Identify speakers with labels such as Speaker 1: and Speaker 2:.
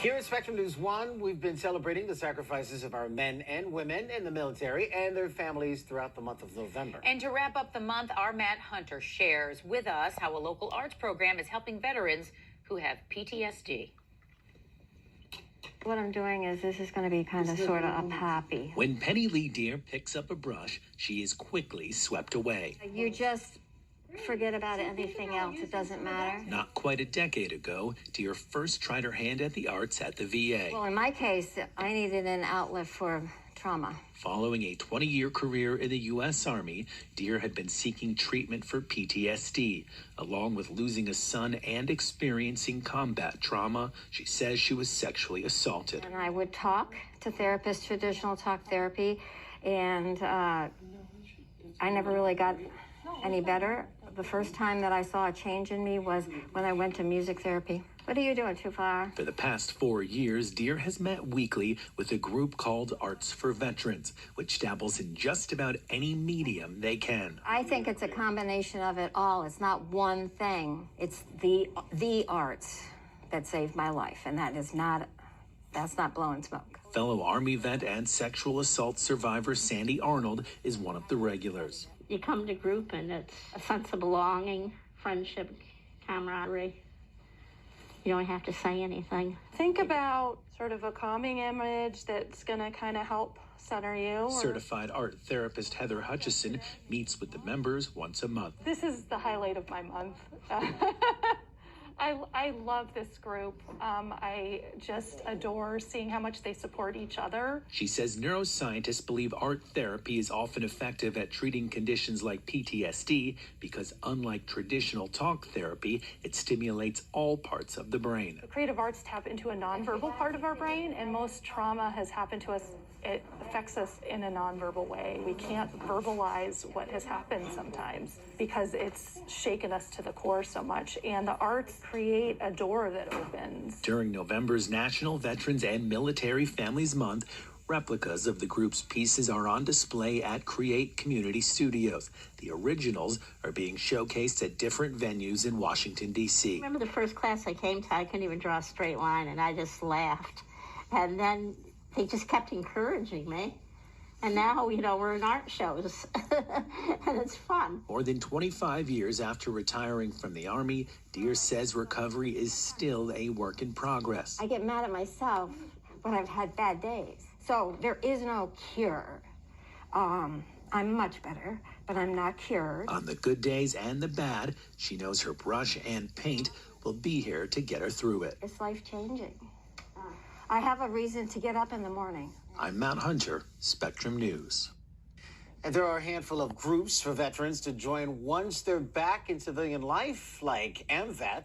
Speaker 1: Here at Spectrum News 1, we've been celebrating the sacrifices of our men and women in the military and their families throughout the month of November.
Speaker 2: And to wrap up the month, our Matt Hunter shares with us how a local arts program is helping veterans who have PTSD.
Speaker 3: What I'm doing is this is going to be kind of sort of a poppy.
Speaker 4: When Penny Lee Deer picks up a brush, she is quickly swept away.
Speaker 3: You just forget about anything else. It doesn't matter.
Speaker 4: Not quite a decade ago, Deer first tried her hand at the arts at the VA.
Speaker 3: Well, in my case, I needed an outlet for trauma.
Speaker 4: Following a 20-year career in the U.S. Army, Deer had been seeking treatment for PTSD. Along with losing a son and experiencing combat trauma, she says she was sexually assaulted.
Speaker 3: And I would talk to therapists, traditional talk therapy, and I never really got any better. The first time that I saw a change in me was when I went to music therapy. What are you doing, too far?
Speaker 4: For the past 4 years, Deer has met weekly with a group called Art4vets, which dabbles in just about any medium they can.
Speaker 3: I think it's a combination of it all. It's not one thing. It's the arts that saved my life, and that's not blowing smoke.
Speaker 4: Fellow Army vet and sexual assault survivor Sandy Arnold is one of the regulars.
Speaker 5: You come to group and it's a sense of belonging, friendship, camaraderie. You don't have to say anything.
Speaker 6: Think about sort of a calming image that's going to kind of help center you.
Speaker 4: Certified art therapist Heather Hutchison meets with the members once a month.
Speaker 6: This is the highlight of my month. I love this group. I just adore seeing how much they support each other.
Speaker 4: She says neuroscientists believe art therapy is often effective at treating conditions like PTSD because unlike traditional talk therapy, it stimulates all parts of the brain.
Speaker 6: The creative arts tap into a nonverbal part of our brain, and most trauma has happened to us. It affects us in a nonverbal way. We can't verbalize what has happened sometimes because it's shaken us to the core so much. And the arts create a door that opens.
Speaker 4: During November's National Veterans and Military Families Month, replicas of the group's pieces are on display at Create Community Studios. The originals are being showcased at different venues in Washington, D.C.
Speaker 5: Remember the first class I came to, I couldn't even draw a straight line, and I just laughed. And then they just kept encouraging me. And now, we're in art shows, and it's fun.
Speaker 4: More than 25 years after retiring from the Army, Deer says recovery is still a work in progress.
Speaker 3: I get mad at myself when I've had bad days. So there is no cure. I'm much better, but I'm not cured.
Speaker 4: On the good days and the bad, she knows her brush and paint will be here to get her through it.
Speaker 3: It's life-changing. I have a reason to get up in the morning.
Speaker 4: I'm Matt Hunter, Spectrum News.
Speaker 1: And there are a handful of groups for veterans to join once they're back in civilian life, like AMVETS.